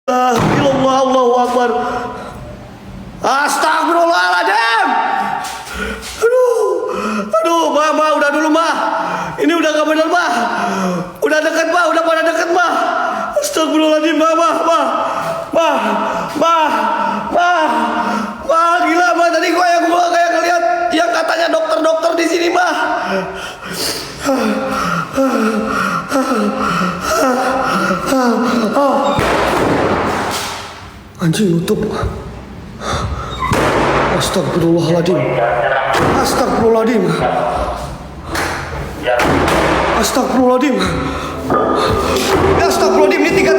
Ilallah, Allahu Akbar. Astagfirullahaladzim. Aduh, ma, udah dulu, ma. Ini udah gak bener, ma. Udah deket, ma, udah pada deket, ma. Astagfirullahaladzim, ma, gila, ma. Tadi gua kayak ngeliat yang katanya dokter-dokter di sini, ma. Anjing nutup. Astagfirullahaladzim. Astagfirullahaladzim. Astagfirullahaladzim. Astagfirullahaladzim, ini tiga.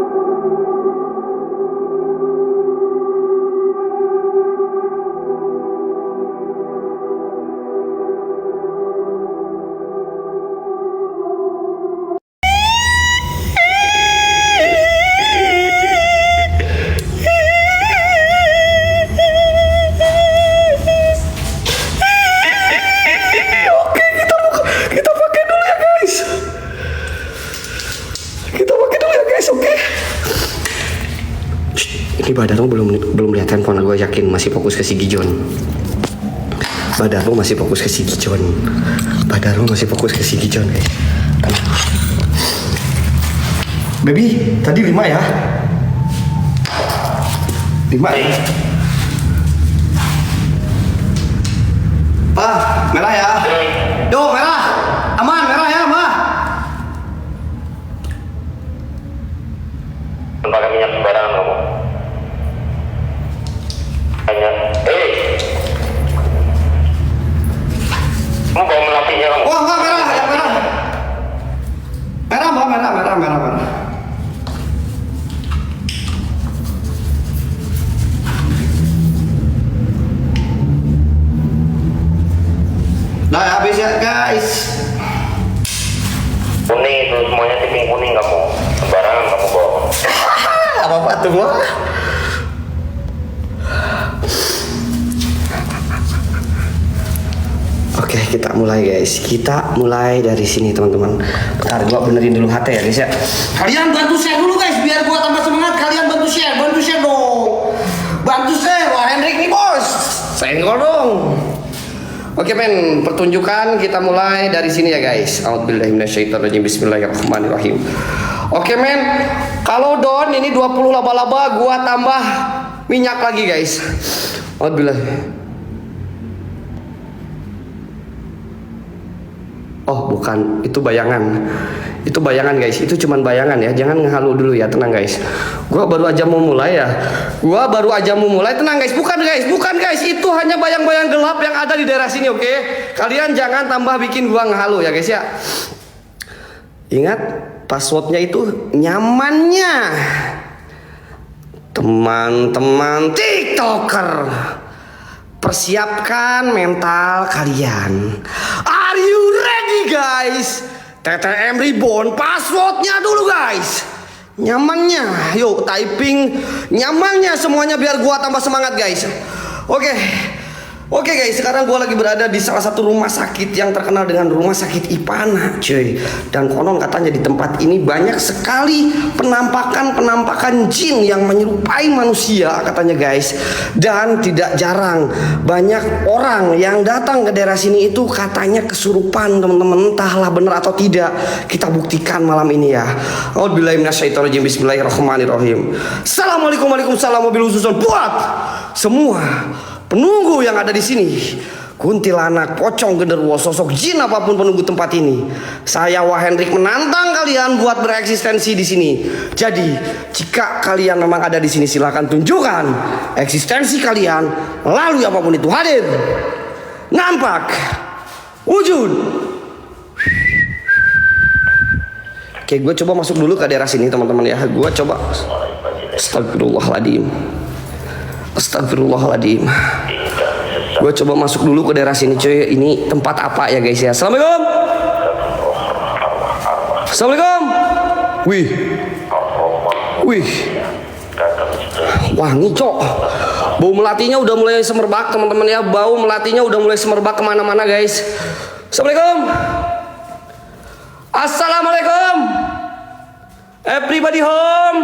Ini Badarno belum lihat handphone, gue yakin masih fokus ke si Gijon. Badarno masih fokus ke si Gijon, guys. Baby, tadi 5 ya? 5 ya? Pa, merah ya? Yo, merah! Aman, merah ya, ma? Pakai minyak sembarangan kamu. Kamu bawa melatinya kamu. Oh, enggak, merah, yang merah. Merah, mbak, merah. Nah, habis ya, guys. Kuning itu semuanya tiping kuning kamu. Sembarangan kamu bawa. Apa tuh, mbak? Oke, kita mulai, guys. Kita mulai dari sini, teman-teman. Bentar, gua benerin dulu HT ya, guys ya. Kalian bantu share dulu, guys, biar gua tambah semangat. Kalian bantu share dong. Bantu share, wah Hendrik nih, bos. Senggol dong. Oke, men, pertunjukan kita mulai dari sini ya, guys. A'udzubillahi minasyaitonirrajim. Bismillahirrahmanirrahim. Oke, men. Kalau don ini 20 laba-laba, gua tambah minyak lagi, guys. A'udzubillahi. Oh, bukan, itu bayangan. Itu bayangan, guys. Itu cuman bayangan ya. Jangan ngehalu dulu ya, tenang, guys. Gua baru aja mau mulai ya. Tenang, guys. Bukan, guys. Itu hanya bayang-bayang gelap yang ada di daerah sini, oke? Kalian jangan tambah bikin gua ngehalu ya, guys ya. Ingat, passwordnya itu nyamannya. Teman-teman TikToker, persiapkan mental kalian. Are you ready, guys? TTM Reborn, passwordnya dulu, guys. Nyamannya, yuk typing nyamannya semuanya biar gua tambah semangat, guys. Oke, guys, sekarang gua lagi berada di salah satu rumah sakit yang terkenal dengan rumah sakit Ipana, cuy. Dan konon katanya di tempat ini banyak sekali penampakan jin yang menyerupai manusia, katanya, guys. Dan tidak jarang banyak orang yang datang ke daerah sini itu katanya kesurupan, teman-teman. Entahlah benar atau tidak, kita buktikan malam ini ya. A'udzubillahi minasyaitonirrajim. Bismillahirrahmanirrahim. Assalamualaikum warahmatullahi wabarakatuh buat semua penunggu yang ada di sini. Kuntilanak, pocong, genderuwo, sosok jin apapun penunggu tempat ini. Saya Wah Hendrik menantang kalian buat bereksistensi di sini. Jadi, jika kalian memang ada di sini, silahkan tunjukkan eksistensi kalian. Lalu apapun itu hadir, nampak, wujud. Oke, gue coba masuk dulu ke daerah sini, teman-teman ya. Gue coba. Astagfirullahaladzim. Gue coba masuk dulu ke daerah sini, cuy. Ini tempat apa ya, guys ya? Assalamualaikum. Wih. Wangi, cok. Bau melatinya udah mulai semerbak, teman-teman ya. Bau melatinya udah mulai semerbak kemana-mana, guys. Assalamualaikum. Everybody home.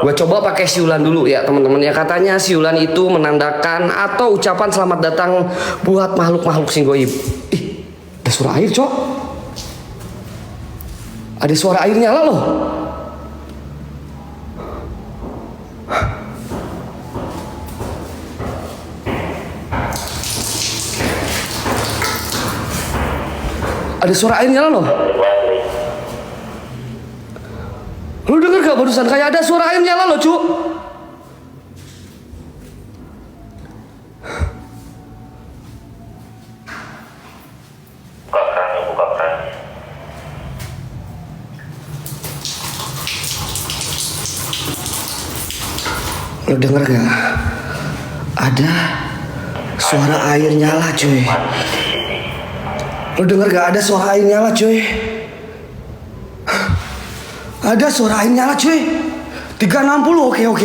Gue coba pakai siulan dulu ya teman-teman ya. Katanya siulan itu menandakan atau ucapan selamat datang buat makhluk-makhluk sing goib. Ih, ada suara air cok. Ada suara air nyala loh. Ada suara air nyala loh. Lu denger gak barusan kayak ada suara air nyala loh cu. Buka kerannya, buka kerannya. Lu denger gak? Ada suara air nyala cuy. Lu denger gak ada suara air nyala cuy? Ada suara air nyala cuy. 360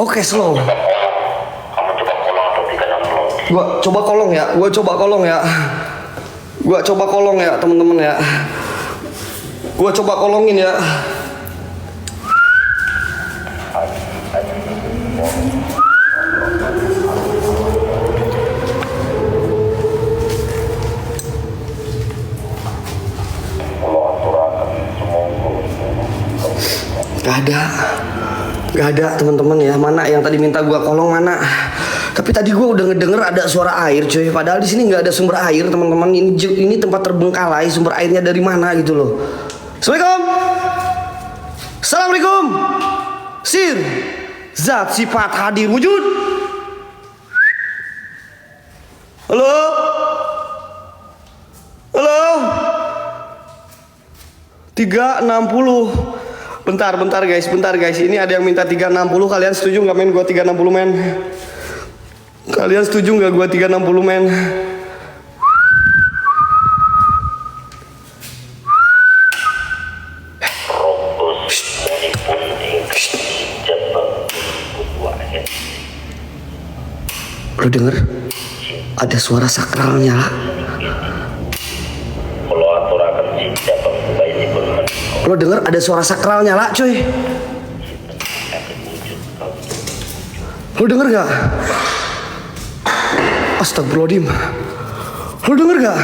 oke slow. Kamu coba kolong atau 360. Gua coba kolong ya teman-teman ya. Gua coba kolongin ya. Gak ada teman-teman ya. Mana yang tadi minta gua kolong mana? Tapi tadi gua udah ngedenger ada suara air cuy. Padahal di sini nggak ada sumber air teman-teman. Ini tempat terbengkalai. Sumber airnya dari mana gitu loh. Assalamualaikum. Sir, zat sifat hadir wujud. Halo. 360. Bentar guys. Ini ada yang minta 360. Kalian setuju nggak men? Gua 360 men. Kalian setuju nggak gua 360 men? Lo denger? Ada suara sakral nyala. Lo denger ada suara sakral nyala cuy. Lo denger gak? Astagfirullahaladzim. Lo denger gak?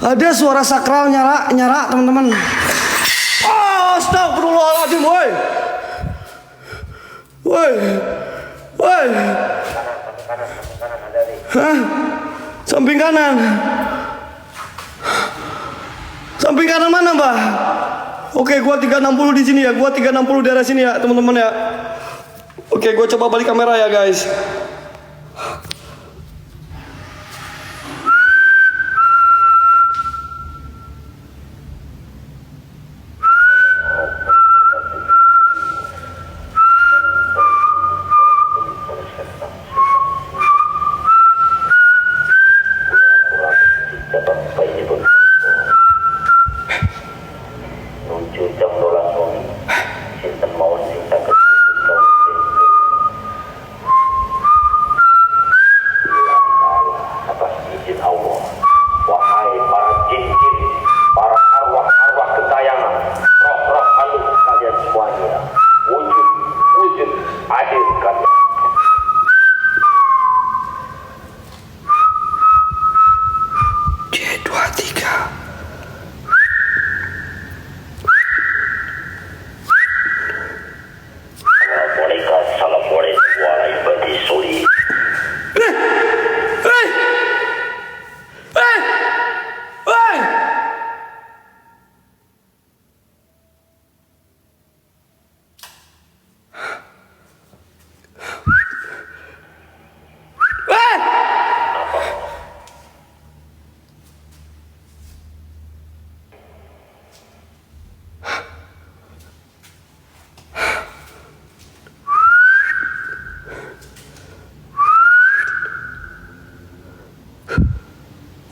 Ada suara sakral nyala teman-teman. Astagfirullahaladzim woi. Hah? Samping kanan. Samping kanan mana mbak? Oke, gua 360 di sini ya. Gua 360 daerah sini ya, teman-teman ya. Oke, gua coba balik kamera ya, guys.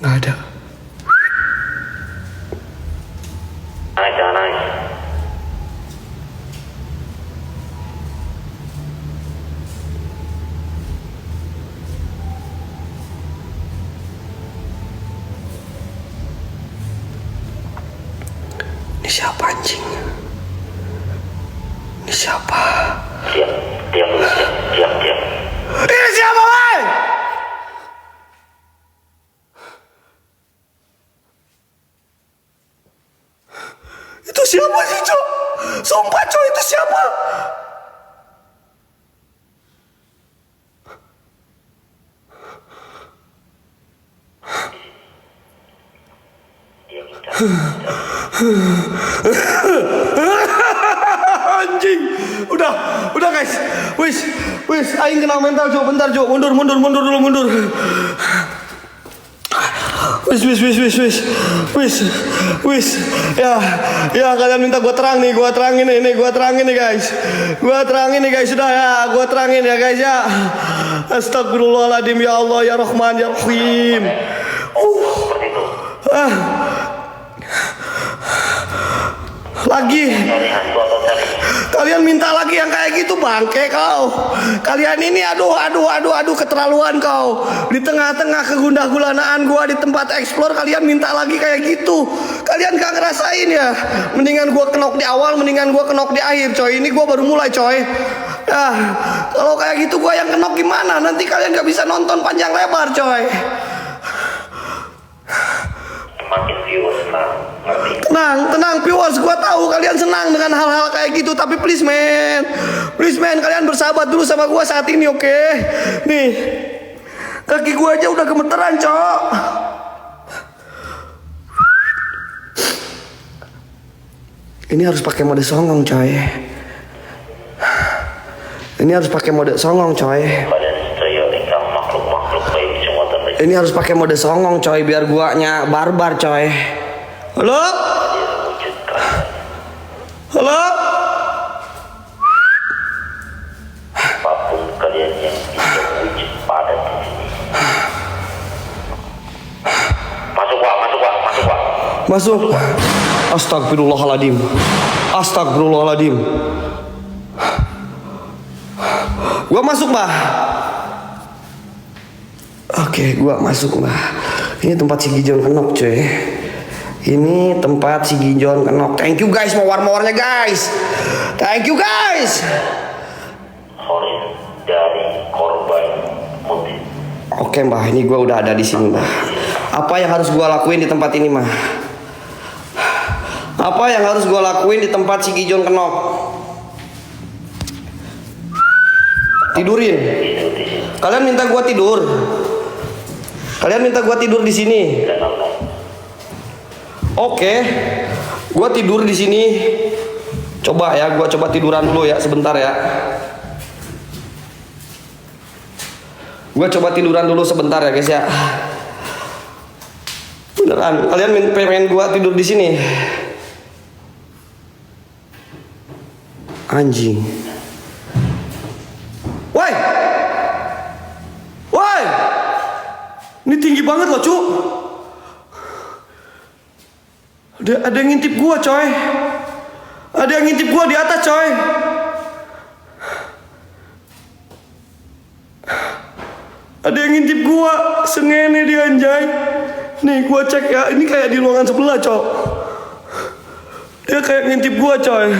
Nggak ada. Naik. Ini siapa anjing? Ini siapa? Siapa sih, Cok? Sumpah, Cok, itu siapa? Dia minta. Anjing. Udah guys. Wis, aing kena mental, Cok. Bentar, Cok. Mundur dulu. Wis. Ya kalian minta gua terangin nih guys. Sudah ya, gua terangin ya guys ya. Astagfirullahaladzim, ya Allah, ya Rahman, ya Rahim. Seperti itu. Lagi Cari hantu atau cari? kalian minta lagi yang kayak gitu, bangke kau. Kalian ini aduh keterlaluan kau. Di tengah-tengah kegundah gulanaan gua di tempat explore kalian minta lagi kayak gitu. Kalian gak ngerasain ya? Mendingan gua kenok di awal, mendingan gua kenok di akhir, coy. Ini gua baru mulai, coy. Ya, kalau kayak gitu gua yang kenok gimana? Nanti kalian gak bisa nonton panjang lebar, coy. Makin viewers ngerti. Tenang viewers, gua tahu kalian senang dengan hal-hal kayak gitu, tapi please man, kalian bersahabat dulu sama gua saat ini, oke? Nih, kaki gua aja udah gemeteran, Cok. Ini harus pakai mode songong, coy. Badan saya ingkang makhluk-makhluk baik semua terbaik. Ini harus pakai mode songong, coy, biar guanya barbar, coy. Halo? Apapun kalian yang bisa wujud pada di sini. Masuk Pak. Masuk. Astagfirullahaladzim. Gua masuk, Mbah. Oke, gua masuk, Mbah. Ini tempat si Gijon kenok, cuy. Ini tempat si Gijon kenok. Thank you guys, mawar-mawarnya guys. Thank you guys. Oleh dari korban motif. Oke, Mbah, ini gua udah ada di sini, Mbah. Apa yang harus gua lakuin di tempat ini, Mbah? Apa yang harus gua lakuin di tempat si Gijon kenok? Tidurin. Kalian minta gua tidur. Di sini. Oke. Gua tidur di sini. Coba tiduran dulu ya sebentar ya. Gua coba tiduran dulu sebentar ya, guys ya. Beneran, kalian pengen gua tidur di sini? Anjing. Woi. Ini tinggi banget loh, Cuk. Ada yang ngintip gua, coy. Ada yang ngintip gua di atas, coy. Ada yang ngintip gua, sengene dia, anjay. Nih, gua cek ya. Ini kayak di ruangan sebelah, Cok. Dia kayak ngintip gua, coy.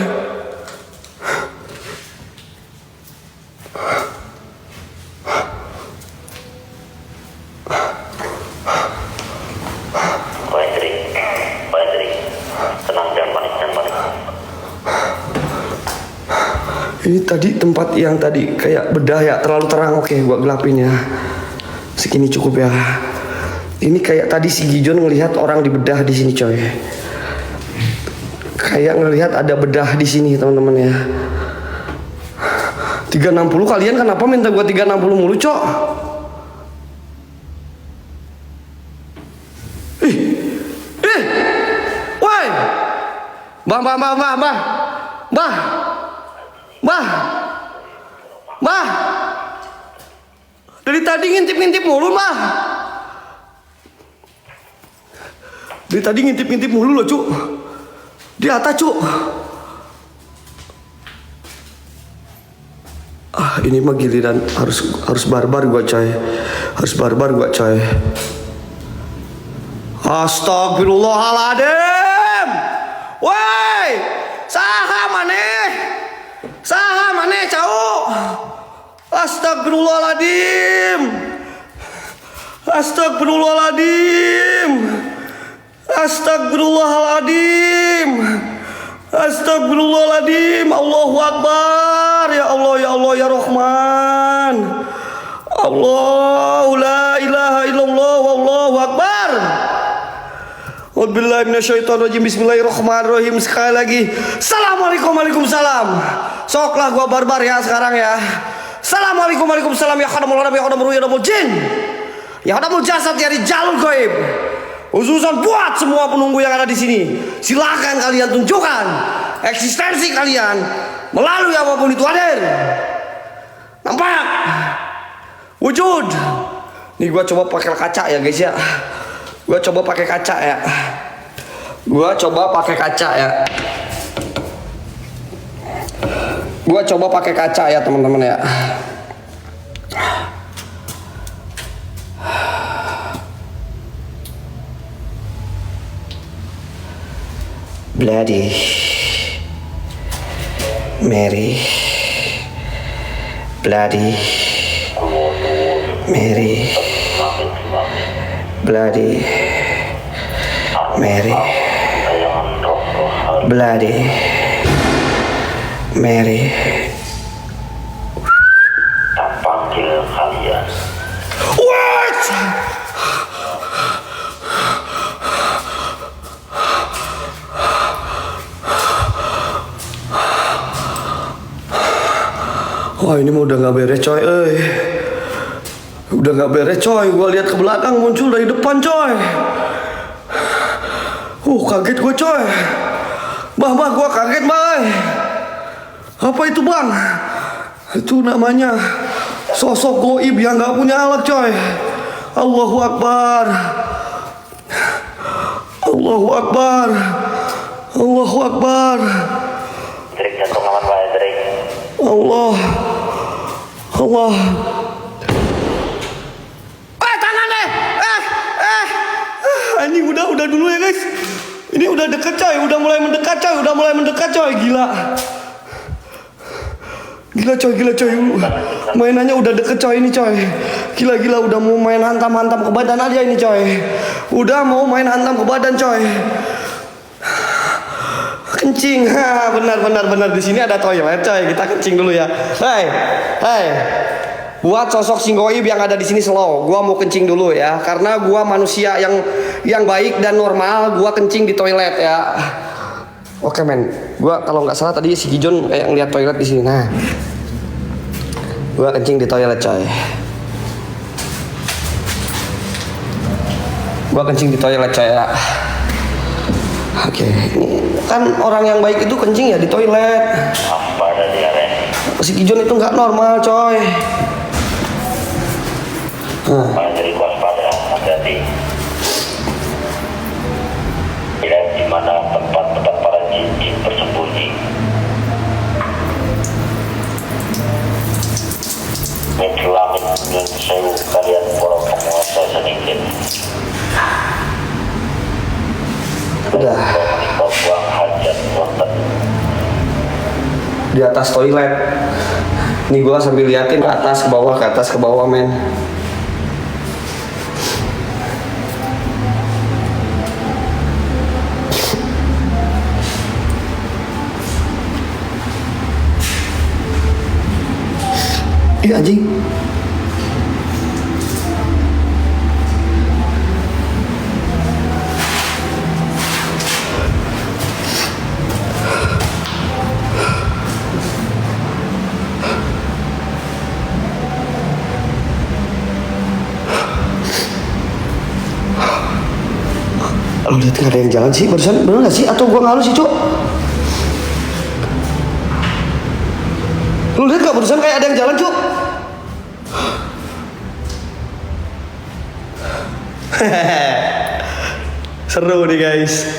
Tenang, jangan panik. Ini tadi tempat yang tadi kayak bedah ya, terlalu terang. Oke, gua gelapin ya. Segini cukup ya. Ini kayak tadi si Gijon ngelihat orang di bedah di sini, coy. Kayak ngelihat ada bedah di sini, teman-teman ya. 360, kalian kenapa minta gua 360 mulu, Cok? Woi. Mbah. Dari tadi ngintip-ngintip mulu, Mbah. Dari tadi ngintip-ngintip mulu loh, Cuk. Di atas, Cuk. Ini mah giliran harus barbar gua, coy. Astagfirullahaladzim. Woi, saha maneh, cau. Astagfirullahaladzim. Astagfirullahaladzim. Allahu Akbar. Ya Allah, ya Allah, ya Rahman. Allah, la ilaha illallah, wallahu Akbar. A'udzubillahi minasyaitonirrajim. Bismillahirrahmanirrahim. Sekali lagi. Assalamualaikum, waalaikumsalam. Soklah gua barbar ya sekarang ya. Assalamualaikum, waalaikumsalam. Ya khadamul nabi, ya khadamul ruh, ya khadamul jin, ya khadamul jasad, ya rijalul gaib. Khususan buat semua penunggu yang ada di sini. Silakan kalian tunjukkan eksistensi kalian melalui apapun itu hadir. Nampak? Wujud. Nih gua coba pakai kaca ya guys ya. Gua coba pakai kaca ya. Gua coba pakai kaca ya. Gua coba pakai kaca ya teman-teman ya. Bloody Mary, Bloody Mary, Bloody Mary, Bloody Mary. Tak panggil kalian. What? Wah ini mah udah gak beres coy, udah gak beres coy. Gua lihat ke belakang muncul dari depan coy. Kaget gue coy. Bah gua kaget bang. Apa itu bang? Itu namanya sosok goib yang gak punya alat coy. Allahu Akbar. Allahu Akbar. Allahu Akbar. Drik jantung aman baik Drik. Allah. Allah. Tangan deh. Anjing udah dulu ya guys. Ini udah deket coy, udah mulai mendekat coy, gila. Gila coy. Mainannya udah deket coy ini coy. Gila udah mau main hantam-hantam ke badan aja ini coy. Udah mau main hantam ke badan coy. Kencing. Benar di sini ada toilet coy. Kita kencing dulu ya. Hai. Buat sosok singgoib yang ada di sini slow. Gua mau kencing dulu ya, karena gua manusia yang baik dan normal. Gua kencing di toilet ya. Oke men, gua kalau nggak salah tadi si Gijon kayak ngeliat toilet di sini. Nah, gua kencing di toilet coy. Gua kencing di toilet coy ya. Oke, ini kan orang yang baik itu kencing ya di toilet. Apa ada dia Ren? Si Gijon itu nggak normal coy. Main dari waspada, hati-hati. Lihat di mana tempat para jin bersembunyi. Langit dan sewu kalian para penguasa sedikit. Udah. Buang hajat wonten Di atas toilet. Nih gua sambil liatin ke atas ke bawah men. Iya anjing. Lu lihat nggak ada yang jalan sih barusan, bener nggak sih? Atau gua ngalu sih cuk? Lu lihat nggak barusan kayak ada yang jalan cuk? Seru nih guys.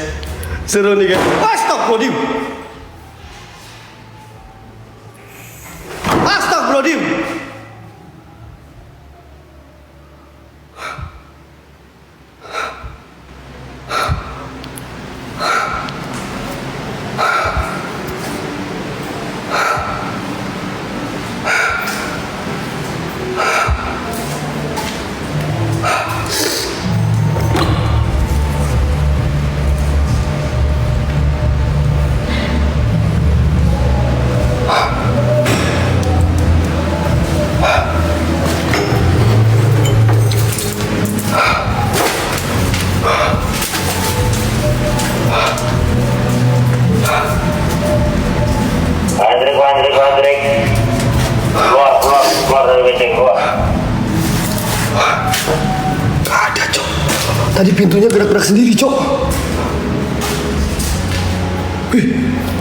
Astagfirullahaladzim. Tadi pintunya gerak-gerak sendiri, Cok.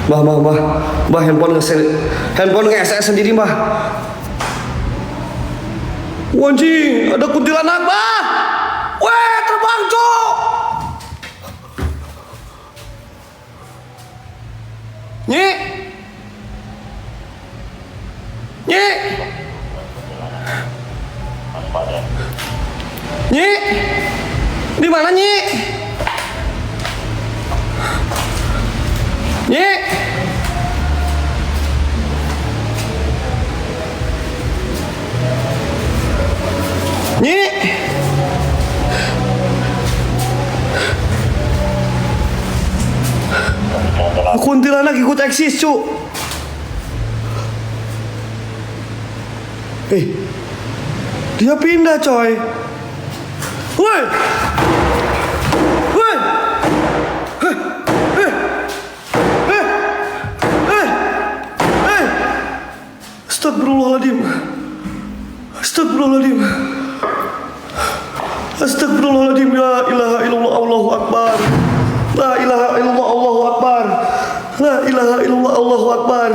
Mbah, handphone nge-SS sendiri, Mbah. Wanjing, ada kuntilanak, Mbah. Weh, terbang, Cok. Nyik. Nyik. Di mana, Nyik? Nyik. Nyik. Kuntilanak ikut eksis, cu. Dia pindah, coy. Woi. Woi. Astagfirullahaladzim. Astagfirullahaladzim. Astagfirullahaladzim. La ilaha illallah, Allahu Akbar. La ilaha illallah, Allahu Akbar. La ilaha illallah, Allahu Akbar.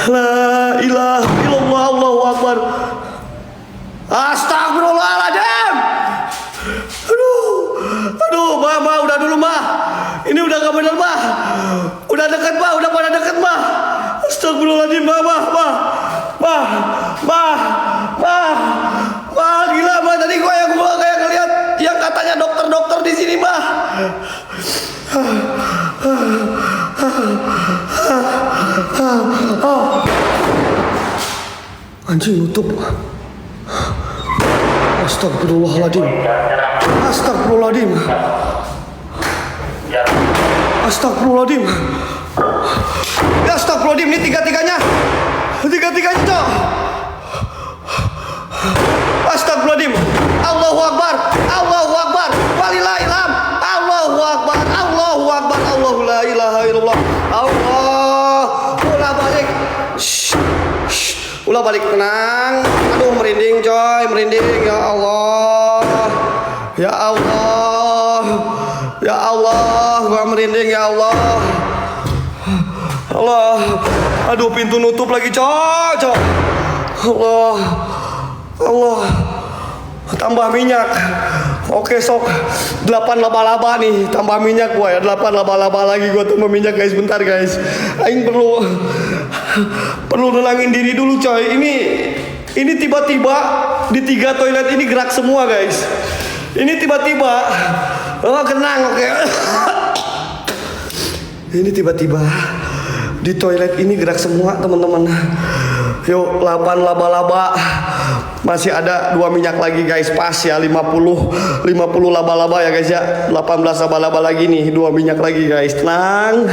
La ilaha illallah, Allahu Akbar. Astagfirullahaladzim. Aduh, Mbah, udah dulu, Mbah. Ini udah gak bener, Mbah. Udah deket, Mbah, udah pada deket, Mbah. Astagfirullahaladzim, Mbah, gila, Mbah. Tadi gua kayak ngeliat yang katanya dokter-dokter di sini, Mbah. Anjing, nutup. Astagfirullahaladzim. Astagfirullahaladzim. Astagfirullahaladzim. Astagfirullahaladzim, ini tiga-tiganya, Cok. Astagfirullahaladzim. Allahu Akbar. Allahu Akbar. Walillahil hamd. Allahu Akbar. Allahu Akbar. Allahu la ilaha illallah. Allah. Ulah balik. Ulah balik, tenang. Aduh, merinding, coy, merinding. Ya Allah. Ya Allah. Ya Allah, gua merinding, ya Allah. Allah. Aduh, pintu nutup lagi, Cok. Allah. Allah. Tambah minyak. Oke, sok 8 laba-laba nih, tambah minyak gua ya. 8 laba-laba lagi gua tambah minyak, guys. Bentar, guys. Aing perlu nenangin diri dulu, coy. Ini tiba-tiba di 3 toilet ini gerak semua, guys. Ini tiba-tiba. Oh, tenang, oke. Ini tiba-tiba di toilet ini gerak semua, teman-teman. Yuk, 8 laba-laba. Masih ada 2 minyak lagi, guys. Pas ya, 50 laba-laba ya, guys ya. 18 laba-laba lagi nih, 2 minyak lagi, guys. Tenang.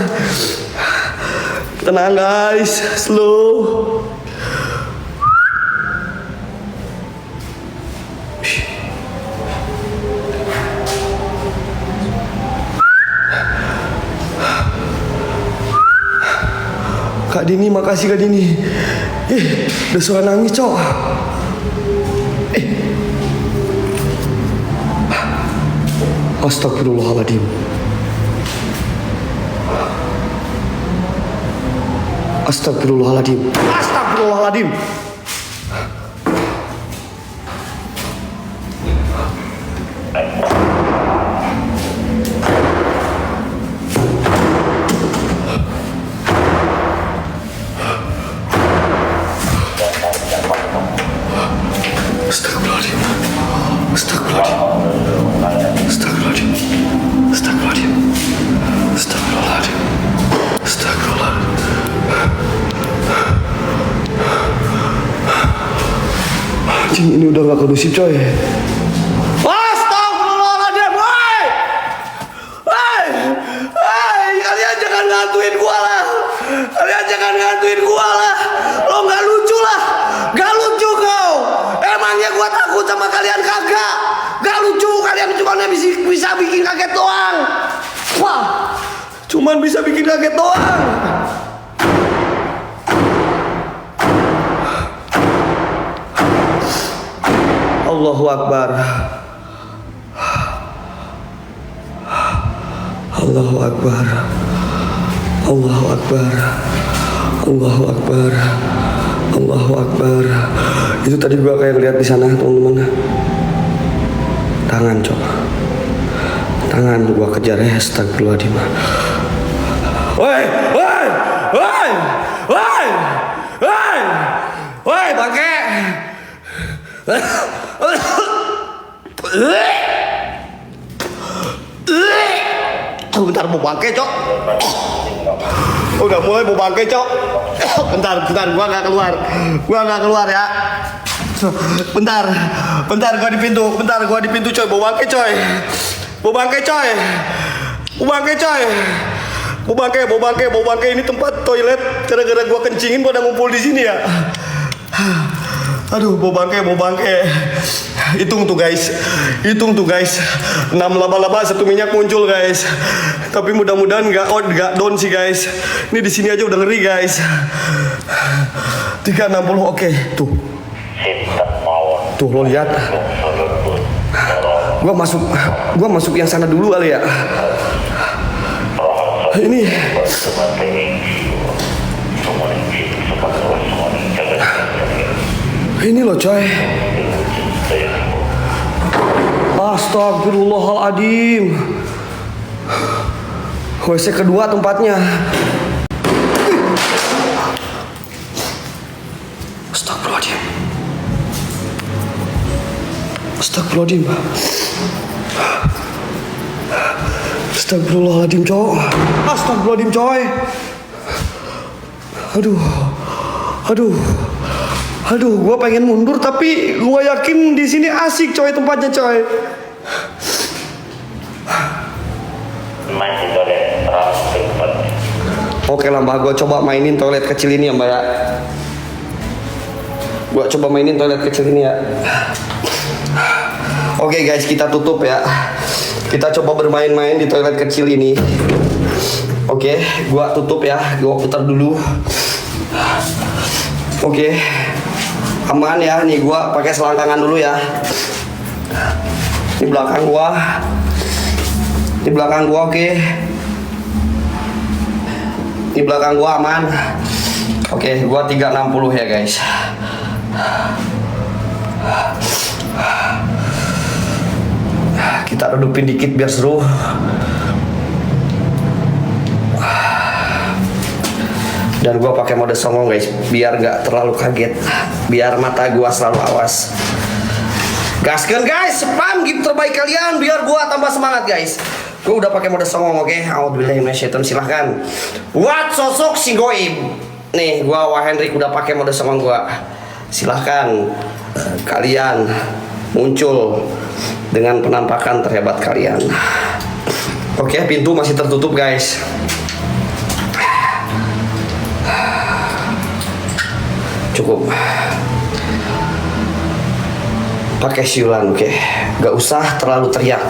Tenang, guys. Slow. Kak Dini, makasih Kak Dini. Udah suara nangis, Cok. Astagfirullahaladzim. Astagfirullahaladzim. Astagfirullahaladzim. Astagfirullahaladzim. Astagfirullahaladzim. Astagfirullahaladzim. Astagfirullahaladzim. Astagfirullahaladzim. Astagfirullahaladzim. Anjing, ini udah gak kondusif, coy. Astagfirullahaladzim, woy! Kalian jangan ngantuin gua lah. Kalian jangan ngantuin gua lah. Lo gak lucu lah. Gak lucu kau. Emangnya gua takut sama kalian kagak? Gak lucu, kalian cuma bisa bikin kaget doang. Wah, cuman bisa bikin kaget doang. Allahu Akbar. Allahu Akbar. Allahu Akbar. Allahu Akbar. Allahu Akbar. Itu tadi gua kayak lihat di sana, teman-teman. Tangan, coba. Tangan gua kejar ya, astagfirullahaladzim. Woi, woi, woi, woi, woi, woi, bangke. Bentar mau bangke, Cok. Udah mulai mau bangke, Cok. Bentar, gua nggak keluar ya. Bentar gua di pintu, coy. Mau bangke, coy. Mau bangke. Ini tempat toilet. Gara-gara gua kencingin pada ngumpul di sini ya. Aduh, mau bangke. Hitung tuh guys. 6 laba-laba 1 minyak muncul guys. Tapi mudah-mudahan nggak down sih guys. Ini di sini aja udah ngeri guys. 360 oke. Tuh lo lihat. Gua masuk yang sana dulu kali ya. Ini loh coy. Astagfirullahaladzim. WC kedua tempatnya. Astagfirullahaladzim. Astagfirullahaladzim coy. Aduh, gua pengen mundur tapi gua yakin di sini asik coy tempatnya coy. Oke lah mbak, gua coba mainin toilet kecil ini ya mbak ya. Oke guys, kita tutup ya. Kita coba bermain-main di toilet kecil ini. Oke, gua tutup ya. Gua putar dulu. Oke. Aman ya, nih gua pakai selangkangan dulu ya. Di belakang gua oke. Di belakang gua aman. Oke, gua 360 ya guys. Kita redupin dikit biar seru. Dan gua pakai mode songong guys, biar nggak terlalu kaget, biar mata gua selalu awas. Gaskan guys, spam gift terbaik kalian biar gua tambah semangat guys. Gua udah pakai mode songong, oke. Auzubillahiminasyaitonir, silahkan. Buat sosok si Goib. Nih, gua Wahendrik udah pakai mode songong gua. Silahkan kalian muncul dengan penampakan terhebat kalian. Oke, pintu masih tertutup guys. Cukup. Pakai siulan, oke. Gak usah terlalu teriak.